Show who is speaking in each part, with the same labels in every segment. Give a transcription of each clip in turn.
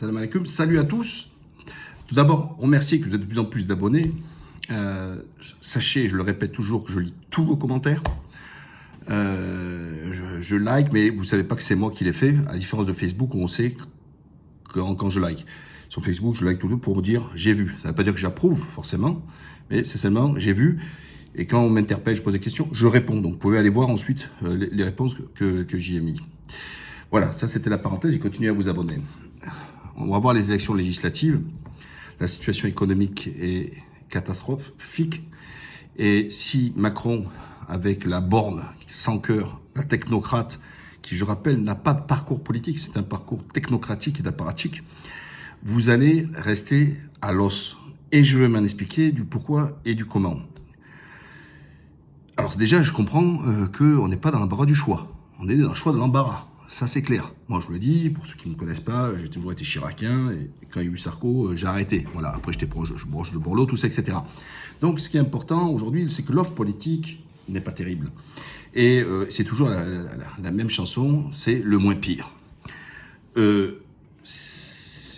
Speaker 1: Salam alaikum, salut à tous. Tout d'abord, remercier que vous êtes de plus en plus d'abonnés. Sachez, je le répète toujours, que je lis tous vos commentaires. Je like, mais vous savez pas que c'est moi qui l'ai fait, à la différence de Facebook où on sait quand je like. Sur Facebook, je like tout pour vous dire j'ai vu. Ça ne veut pas dire que j'approuve forcément, mais c'est seulement j'ai vu. Et quand on m'interpelle, je pose des questions, je réponds. Donc vous pouvez aller voir ensuite les réponses que j'y ai mis. Voilà, ça c'était la parenthèse et continuez à vous abonner. On va voir les élections législatives. La situation économique est catastrophique. Et si Macron, avec la borne, sans cœur, la technocrate, qui, je rappelle, n'a pas de parcours politique, c'est un parcours technocratique et d'apparatique, vous allez rester à l'os. Et je vais m'en expliquer du pourquoi et du comment. Alors déjà, je comprends qu'on n'est pas dans l'embarras du choix. On est dans le choix de l'embarras. Ça, c'est clair. Moi, je le dis, pour ceux qui ne me connaissent pas, j'ai toujours été chiracien, et quand il y a eu Sarko, j'ai arrêté. Voilà, après, j'étais proche de Borloo, tout ça, etc. Donc, ce qui est important aujourd'hui, c'est que l'offre politique n'est pas terrible. Et c'est toujours la même chanson, c'est le moins pire.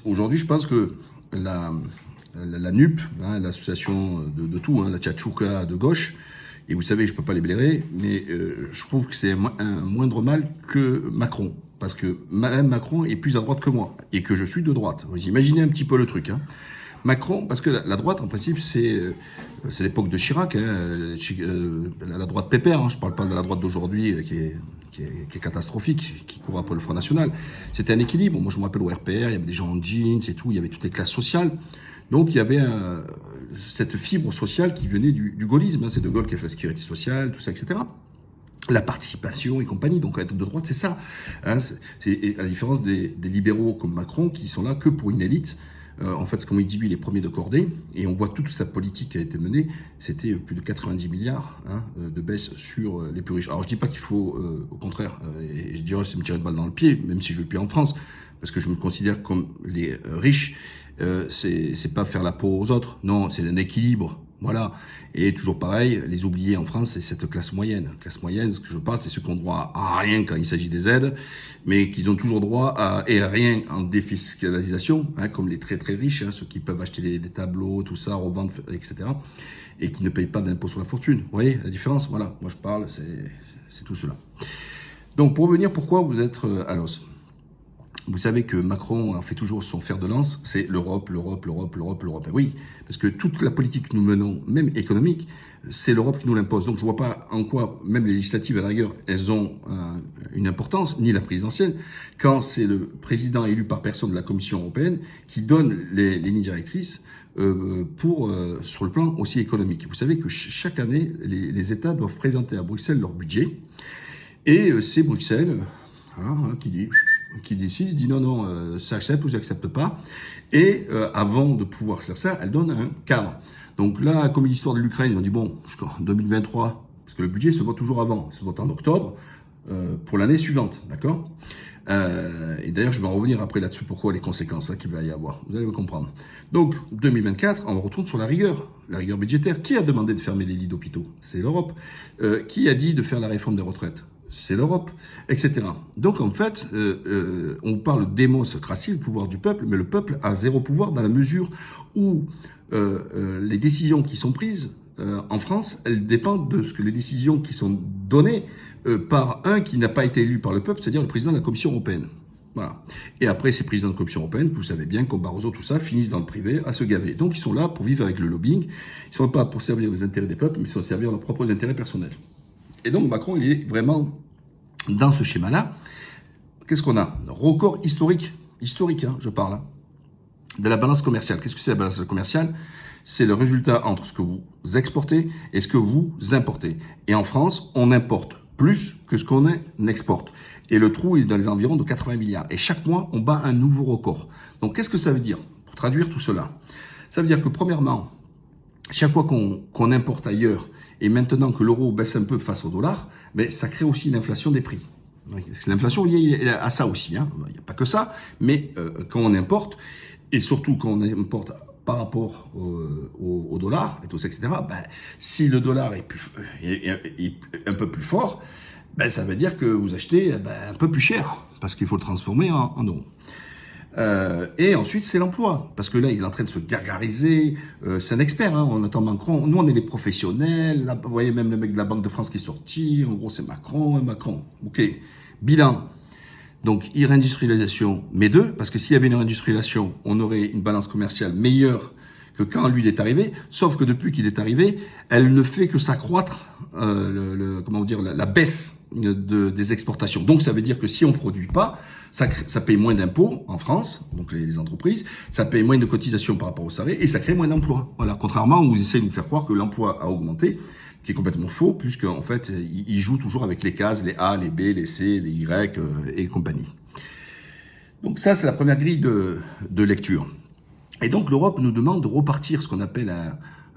Speaker 1: Aujourd'hui, je pense que la NUP, hein, l'association de tout, hein, la Tchatchouka de gauche, et vous savez, je ne peux pas les blairer, mais je trouve que c'est un moindre mal que Macron. Parce que même Macron est plus à droite que moi, et que je suis de droite. Vous imaginez un petit peu le truc. Hein. Macron, parce que la droite, en principe, c'est l'époque de Chirac, hein, la droite pépère, hein, je ne parle pas de la droite d'aujourd'hui qui est catastrophique, qui court après le Front National. C'était un équilibre. Moi, je me rappelle au RPR, il y avait des gens en jeans et tout, il y avait toutes les classes sociales. Donc, il y avait cette fibre sociale qui venait du gaullisme. Hein. C'est De Gaulle qui a fait la sécurité sociale, tout ça, etc. La participation et compagnie. Donc, être de droite, c'est ça. Hein. C'est à la différence des libéraux comme Macron qui sont là que pour une élite. En fait, comme il dit, lui, il est premier de cordée. Et on voit toute sa politique qui a été menée. C'était plus de 90 milliards hein, de baisse sur les plus riches. Alors, je dis pas qu'il faut, au contraire, et je dirais, c'est me tirer une balle dans le pied, même si je ne le puis en France, parce que je me considère comme les riches. C'est pas faire la peau aux autres, non, c'est un équilibre, voilà. Et toujours pareil, les oubliés en France, c'est cette classe moyenne. Classe moyenne, ce que je parle, c'est ceux qui ont droit à rien quand il s'agit des aides, mais qui ont toujours droit à rien en défiscalisation, hein, comme les très très riches, hein, ceux qui peuvent acheter des tableaux, tout ça, revendre, etc., et qui ne payent pas d'impôt sur la fortune. Vous voyez la différence? Voilà, moi je parle, c'est tout cela. Donc pour revenir, pourquoi vous êtes à l'os? Vous savez que Macron a fait toujours son fer de lance, c'est l'Europe, l'Europe, l'Europe, l'Europe, l'Europe. Oui, parce que toute la politique que nous menons, même économique, c'est l'Europe qui nous l'impose. Donc je ne vois pas en quoi, même les législatives à la rigueur, elles ont une importance, ni la présidentielle, quand c'est le président élu par personne de la Commission européenne qui donne les lignes directrices sur le plan aussi économique. Vous savez que chaque année, les États doivent présenter à Bruxelles leur budget, et c'est Bruxelles qui décide, il dit non, ça accepte ou ça accepte pas. Et avant de pouvoir faire ça, elle donne un cadre. Donc là, comme l'histoire de l'Ukraine, ils ont dit bon, jusqu'en 2023, parce que le budget se vote toujours avant, il se vote en octobre, pour l'année suivante, d'accord et d'ailleurs, je vais en revenir après là-dessus, pourquoi les conséquences qu'il va y avoir. Vous allez me comprendre. Donc, 2024, on retourne sur la rigueur budgétaire. Qui a demandé de fermer les lits d'hôpitaux? C'est l'Europe. Qui a dit de faire la réforme des retraites? C'est l'Europe, etc. Donc en fait, on parle démocratie, le pouvoir du peuple, mais le peuple a zéro pouvoir dans la mesure où les décisions qui sont prises en France, elles dépendent de ce que les décisions qui sont données par un qui n'a pas été élu par le peuple, c'est-à-dire le président de la Commission européenne. Voilà. Et après, ces présidents de Commission européenne, vous savez bien, comme Barroso, tout ça, finissent dans le privé à se gaver. Donc ils sont là pour vivre avec le lobbying. Ils ne sont pas pour servir les intérêts des peuples, mais ils sont pour servir leurs propres intérêts personnels. Et donc Macron, il est vraiment dans ce schéma-là. Qu'est-ce qu'on a? Record historique, hein, je parle, hein, de la balance commerciale. Qu'est-ce que c'est la balance commerciale? C'est le résultat entre ce que vous exportez et ce que vous importez. Et en France, on importe plus que ce qu'on exporte. Et le trou est dans les environs de 80 milliards. Et chaque mois, on bat un nouveau record. Donc qu'est-ce que ça veut dire? Pour traduire tout cela, ça veut dire que premièrement, chaque fois qu'on importe ailleurs, et maintenant que l'euro baisse un peu face au dollar, mais ça crée aussi une inflation des prix. L'inflation liée à ça aussi, hein. Il n'y a pas que ça, mais quand on importe, et surtout quand on importe par rapport au dollar, et tout ça, etc., si le dollar est un peu plus fort, ça veut dire que vous achetez un peu plus cher, parce qu'il faut le transformer en euros. Et ensuite, c'est l'emploi. Parce que là, il est en train de se gargariser. C'est un expert, hein, on attend Macron. Nous, on est les professionnels. Là, vous voyez même le mec de la Banque de France qui est sorti. En gros, c'est Macron et Macron. OK. Bilan. Donc, réindustrialisation, mais deux, parce que s'il y avait une réindustrialisation, on aurait une balance commerciale meilleure que quand lui il est arrivé, sauf que depuis qu'il est arrivé, elle ne fait que s'accroître comment dire, la baisse des exportations. Donc ça veut dire que si on produit pas, ça paye moins d'impôts en France, donc les entreprises, ça paye moins de cotisations par rapport aux salariés et ça crée moins d'emplois. Voilà, contrairement où vous essayez de nous faire croire que l'emploi a augmenté, qui est complètement faux, puisqu'en fait, ils jouent toujours avec les cases, les A, les B, les C, les Y et compagnie. Donc ça, c'est la première grille de lecture. Et donc l'Europe nous demande de repartir ce qu'on appelle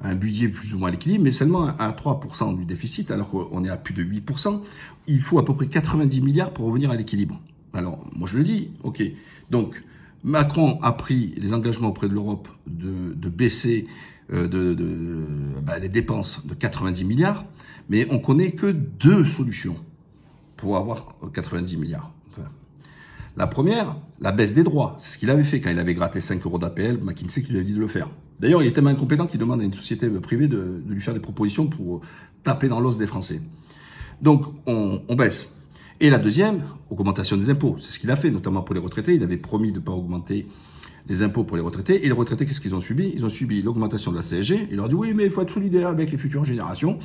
Speaker 1: un budget plus ou moins à l'équilibre, mais seulement à 3% du déficit, alors qu'on est à plus de 8%. Il faut à peu près 90 milliards pour revenir à l'équilibre. Alors, moi je le dis, ok. Donc, Macron a pris les engagements auprès de l'Europe de baisser les dépenses de 90 milliards, mais on connaît que deux solutions pour avoir 90 milliards. Enfin, la première, la baisse des droits. C'est ce qu'il avait fait quand il avait gratté 5 € d'APL. McKinsey qui lui avait dit de le faire. D'ailleurs, il est tellement incompétent qu'il demande à une société privée de lui faire des propositions pour taper dans l'os des Français. Donc, on baisse. Et la deuxième, augmentation des impôts. C'est ce qu'il a fait, notamment pour les retraités. Il avait promis de ne pas augmenter les impôts pour les retraités. Et les retraités, qu'est-ce qu'ils ont subi? Ils ont subi l'augmentation de la CSG. Il leur a dit, oui, mais il faut être solidaire avec les futures générations.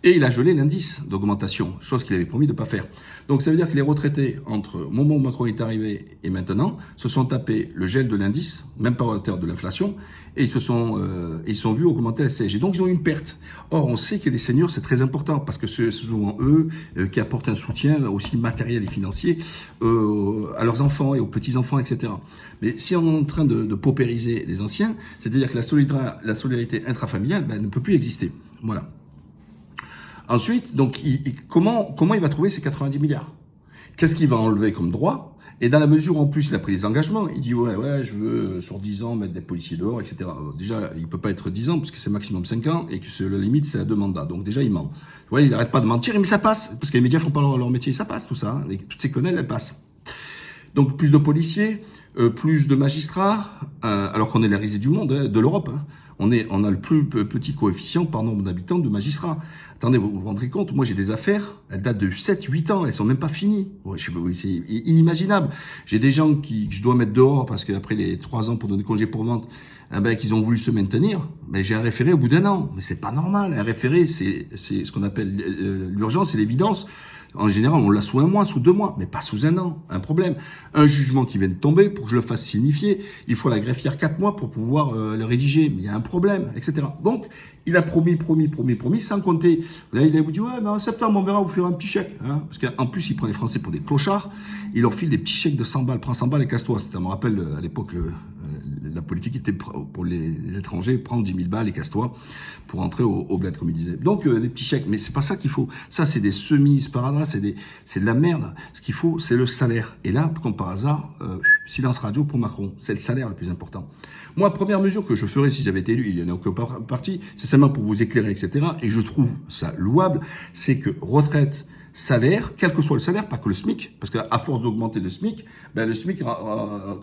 Speaker 1: Et il a gelé l'indice d'augmentation, chose qu'il avait promis de ne pas faire. Donc ça veut dire que les retraités, entre le moment où Macron est arrivé et maintenant, se sont tapés le gel de l'indice, même pas à hauteur de l'inflation, et ils sont vus augmenter la CSG. Donc ils ont eu une perte. Or, on sait que les seniors, c'est très important, parce que c'est souvent eux qui apportent un soutien aussi matériel et financier à leurs enfants et aux petits-enfants, etc. Mais si on est en train de paupériser les anciens, c'est-à-dire que la solidarité intrafamiliale ne peut plus exister. Voilà. Ensuite, donc, comment il va trouver ces 90 milliards? Qu'est-ce qu'il va enlever comme droit? Et dans la mesure où, en plus, il a pris les engagements, il dit, ouais, je veux, sur 10 ans, mettre des policiers dehors, etc. Alors, déjà, il peut pas être 10 ans, puisque c'est maximum 5 ans, et que la limite, c'est à 2 mandats. Donc, déjà, il ment. Ouais, il n'arrête pas de mentir, mais ça passe. Parce que les médias font pas leur métier, ça passe, tout ça. Hein. Toutes ces quenelles, elles passent. Donc, plus de policiers, plus de magistrats, alors qu'on est la risée du monde, de l'Europe. Hein. On a le plus petit coefficient par nombre d'habitants de magistrats. Attendez, vous vous rendrez compte, moi j'ai des affaires, elles datent de 7-8 ans, elles sont même pas finies. Ouais, c'est inimaginable. J'ai des gens que je dois mettre dehors parce qu'après les 3 ans pour donner congé pour vente, qu'ils ont voulu se maintenir, mais j'ai un référé au bout d'1 an. Mais c'est pas normal, un référé, c'est ce qu'on appelle l'urgence et l'évidence. En général, on l'a sous 1 mois, sous 2 mois, mais pas sous 1 an. Un problème. Un jugement qui vient de tomber, pour que je le fasse signifier, il faut la greffière 4 mois pour pouvoir le rédiger. Mais il y a un problème, etc. Donc, il a promis, sans compter. Là, il a dit, ouais, mais en septembre, on verra, vous faire un petit chèque. Hein, parce qu'en plus, il prend les Français pour des clochards. Il leur file des petits chèques de 100 balles. Prends 100 balles et casse-toi. Ça me rappelle, à l'époque, la politique était pour les étrangers, prendre 10 000 balles et casse-toi pour entrer au bled, comme il disait. Donc, des petits chèques. Mais c'est pas ça qu'il faut. Ça, c'est des semis, sparadrap, c'est de la merde. Ce qu'il faut, c'est le salaire. Et là, comme par hasard, silence radio pour Macron. C'est le salaire le plus important. Moi, première mesure que je ferais si j'avais été élu, il n'y en a aucun parti, c'est seulement pour vous éclairer, etc. Et je trouve ça louable, c'est que retraite, salaire, quel que soit le salaire, pas que le SMIC, parce qu'à force d'augmenter le SMIC, le SMIC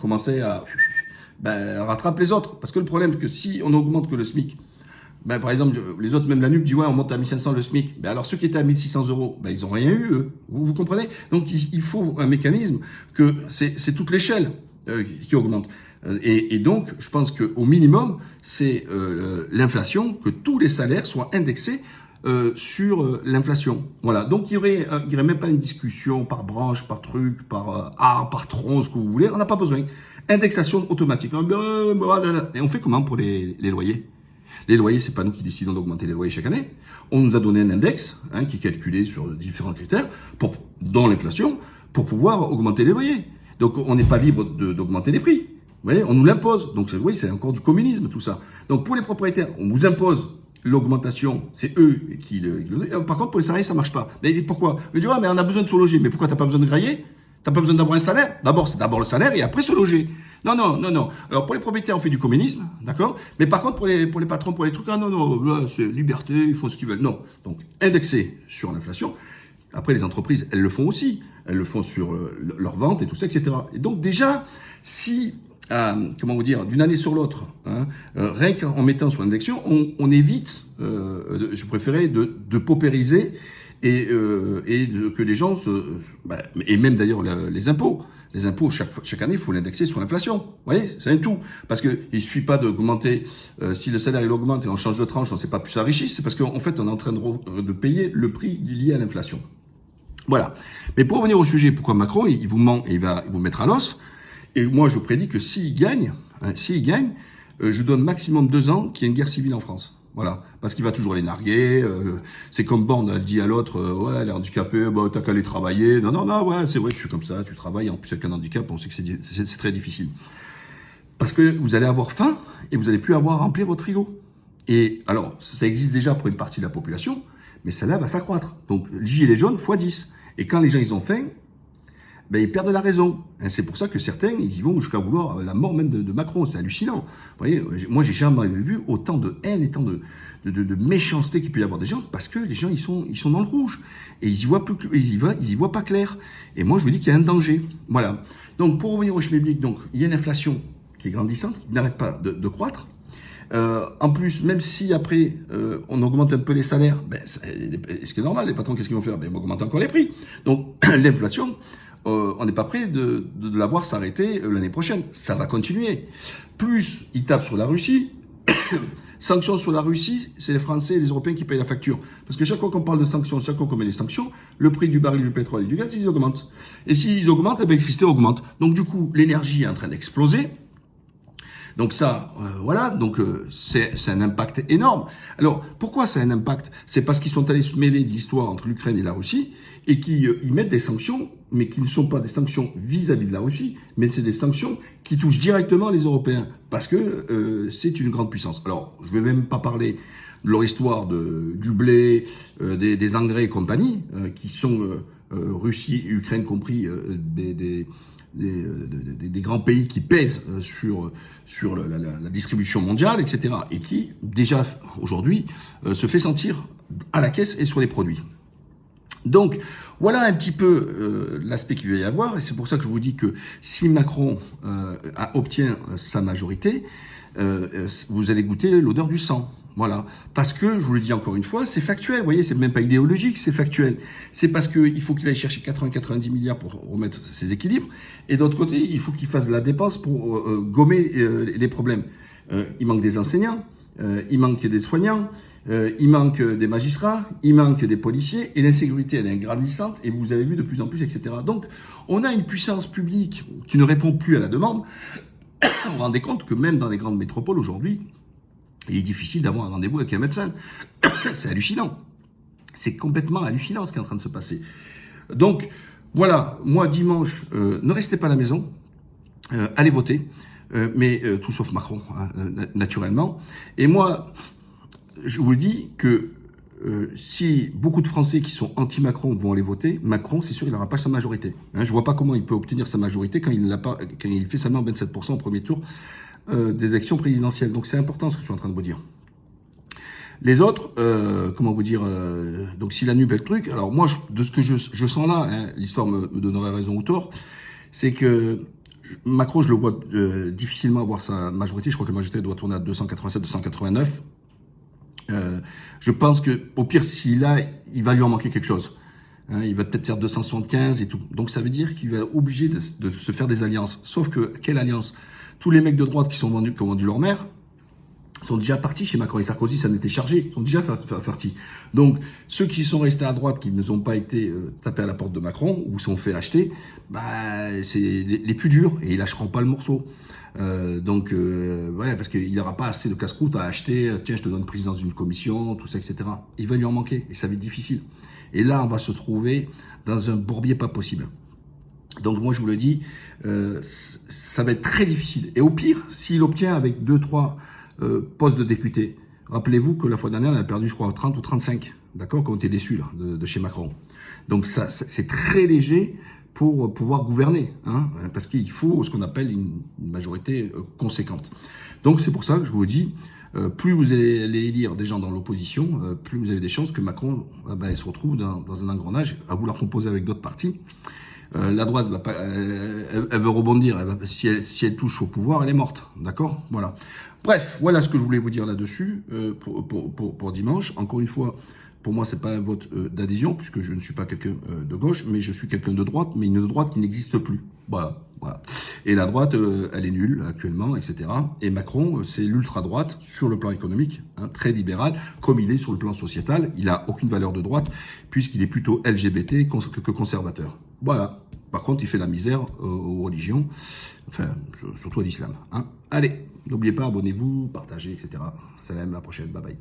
Speaker 1: commençait à rattraper les autres. Parce que le problème, c'est que si on augmente que le SMIC, par exemple, les autres, même la NUP, dit ouais, on monte à 1500 le SMIC. Alors ceux qui étaient à 1600 €, ils n'ont rien eu, eux. Vous comprenez? Donc il faut un mécanisme que c'est toute l'échelle qui augmente. Et donc, je pense qu'au minimum, c'est l'inflation, que tous les salaires soient indexés sur l'inflation. Voilà. Donc il y aurait même pas une discussion par branche, par truc, par tronc, ce que vous voulez. On n'a pas besoin. Indexation automatique. Et on fait comment pour les loyers? Les loyers, c'est pas nous qui décidons d'augmenter les loyers chaque année. On nous a donné un index qui est calculé sur différents critères, dans l'inflation, pour pouvoir augmenter les loyers. Donc on n'est pas libre d'augmenter les prix. Vous voyez, on nous l'impose. Donc oui, c'est encore du communisme tout ça. Donc pour les propriétaires, on vous impose l'augmentation, c'est eux qui le... Par contre, pour les salariés, ça marche pas. Mais pourquoi? Je dis, ouais, mais on a besoin de se loger. Mais pourquoi t'as pas besoin de grailler? T'as pas besoin d'avoir un salaire? C'est d'abord le salaire et après se loger. Non. Alors pour les propriétaires, on fait du communisme, d'accord? Mais par contre, pour les patrons, pour les trucs, non, là, c'est liberté, ils font ce qu'ils veulent. Non. Donc, indexé sur l'inflation. Après, les entreprises, elles le font aussi. Elles le font sur leurs ventes et tout ça, etc. Et donc déjà, si comment vous dire, d'une année sur l'autre, hein, rien qu'en mettant sur l'indexion, on évite, je préférais, de paupériser et que les gens et même d'ailleurs les impôts. Les impôts, chaque année, il faut l'indexer sur l'inflation. Vous voyez, c'est un tout. Parce qu'il ne suffit pas d'augmenter, si le salaire il augmente et on change de tranche, on ne sait pas plus s'enrichir, c'est parce qu'en fait, on est en train de payer le prix lié à l'inflation. Voilà. Mais pour revenir au sujet, pourquoi Macron, il vous ment et il va vous mettre à l'os. Et moi, je prédis que s'il gagne, je donne maximum 2 ans qu'il y ait une guerre civile en France. Voilà, parce qu'il va toujours les narguer. C'est comme Borne, elle dit à l'autre, ouais, elle est handicapée, bah, t'as qu'à aller travailler. Non, ouais, c'est vrai, je suis comme ça, tu travailles, en plus avec un handicap, on sait que c'est très difficile. Parce que vous allez avoir faim et vous n'allez plus avoir à remplir votre frigo. Et alors, ça existe déjà pour une partie de la population, mais celle-là va s'accroître. Donc, gilet jaune x 10. Et quand les gens ils ont faim, ben, ils perdent la raison. C'est pour ça que certains, ils y vont jusqu'à vouloir la mort même de Macron. C'est hallucinant. Vous voyez, moi, j'ai jamais vu autant de haine et tant de méchanceté qu'il peut y avoir des gens, parce que les gens, ils sont dans le rouge. Et ils y voient pas clair. Et moi, je vous dis qu'il y a un danger. Voilà. Donc, pour revenir au schmilblick, donc, il y a une inflation qui est grandissante, qui n'arrête pas de croître. En plus, même si après on augmente un peu les salaires, ben, ce qui est normal, les patrons, qu'est-ce qu'ils vont faire? Ben, ils vont augmenter encore les prix. Donc, l'inflation, on n'est pas prêt de la voir s'arrêter l'année prochaine. Ça va continuer. Plus ils tapent sur la Russie, sanctions sur la Russie, c'est les Français et les Européens qui payent la facture. Parce que chaque fois qu'on parle de sanctions, chaque fois qu'on met les sanctions, le prix du baril du pétrole et du gaz, ils augmentent. Et s'ils augmentent, l'électricité augmente. Donc du coup, l'énergie est en train d'exploser. Donc ça, voilà, donc c'est un impact énorme. Alors, pourquoi c'est un impact? C'est parce qu'ils sont allés se mêler de l'histoire entre l'Ukraine et la Russie et qu'ils mettent des sanctions, mais qui ne sont pas des sanctions vis-à-vis de la Russie, mais c'est des sanctions qui touchent directement les Européens, parce que c'est une grande puissance. Alors, je ne vais même pas parler de leur histoire du blé, des engrais et compagnie, qui sont Russie, Ukraine compris, des grands pays qui pèsent sur la distribution mondiale, etc. Et qui, déjà, aujourd'hui, se fait sentir à la caisse et sur les produits. Donc, voilà un petit peu l'aspect qu'il va y avoir, et c'est pour ça que je vous dis que si Macron obtient sa majorité, vous allez goûter l'odeur du sang. Voilà. Parce que, je vous le dis encore une fois, c'est factuel. Vous voyez, c'est même pas idéologique, c'est factuel. C'est parce qu'il faut qu'il aille chercher 80-90 milliards pour remettre ses équilibres. Et d'autre côté, il faut qu'il fasse de la dépense pour gommer les problèmes. Il manque des enseignants, il manque des soignants, il manque des magistrats, il manque des policiers, et l'insécurité, elle est grandissante, et vous avez vu de plus en plus, etc. Donc, on a une puissance publique qui ne répond plus à la demande. Vous vous rendez compte que même dans les grandes métropoles aujourd'hui, il est difficile d'avoir un rendez-vous avec un médecin. C'est hallucinant. C'est complètement hallucinant ce qui est en train de se passer. Donc, voilà, moi, dimanche, ne restez pas à la maison, allez voter, mais tout sauf Macron, hein, naturellement. Et moi, je vous dis que si beaucoup de Français qui sont anti-Macron vont aller voter, Macron, c'est sûr, il n'aura pas sa majorité. Hein, je ne vois pas comment il peut obtenir sa majorité quand il fait seulement 27% au premier tour des élections présidentielles. Donc c'est important ce que je suis en train de vous dire. Les autres, comment vous dire, donc si la NUP est le truc, alors moi, de ce que je sens là, hein, l'histoire me donnerait raison ou tort, c'est que Macron, je le vois difficilement avoir sa majorité. Je crois que la majorité doit tourner à 287, 289. Je pense que au pire, s'il a, il va lui en manquer quelque chose. Hein, il va peut-être faire 275 et tout. Donc ça veut dire qu'il va être obligé de se faire des alliances. Sauf que, quelle alliance? Tous les mecs de droite qui ont vendu leur mère sont déjà partis chez Macron et Sarkozy, ça n'était chargé, sont déjà partis. Donc, ceux qui sont restés à droite, qui ne sont pas été tapés à la porte de Macron, ou sont fait acheter, bah, c'est les plus durs, et ils lâcheront pas le morceau. Ouais, parce qu'il n'y aura pas assez de casse-croûte à acheter, tiens, je te donne présidence d'une commission, tout ça, etc. Il va lui en manquer, et ça va être difficile. Et là, on va se trouver dans un bourbier pas possible. Donc moi je vous le dis, ça va être très difficile. Et au pire, s'il obtient avec 2-3 postes de députés, rappelez-vous que la fois dernière, on a perdu, je crois, 30 ou 35, d'accord, quand on était déçus là, de chez Macron. Donc ça c'est très léger pour pouvoir gouverner, hein, parce qu'il faut ce qu'on appelle une majorité conséquente. Donc c'est pour ça que je vous dis, plus vous allez élire des gens dans l'opposition, plus vous avez des chances que Macron se retrouve dans un engrenage à vouloir composer avec d'autres partis. La droite va pas, elle veut rebondir. Si elle touche au pouvoir, elle est morte. D'accord? Voilà. Bref, voilà ce que je voulais vous dire là-dessus pour dimanche. Encore une fois, pour moi, c'est pas un vote d'adhésion, puisque je ne suis pas quelqu'un de gauche, mais je suis quelqu'un de droite, mais une droite qui n'existe plus. Voilà, voilà. Et la droite, elle est nulle actuellement, etc. Et Macron, c'est l'ultra-droite sur le plan économique, hein, très libéral, comme il est sur le plan sociétal. Il n'a aucune valeur de droite, puisqu'il est plutôt LGBT que conservateur. Voilà. Par contre, il fait la misère aux religions, enfin, surtout à l'islam. Hein. Allez, n'oubliez pas, abonnez-vous, partagez, etc. Salam, à la prochaine, bye bye.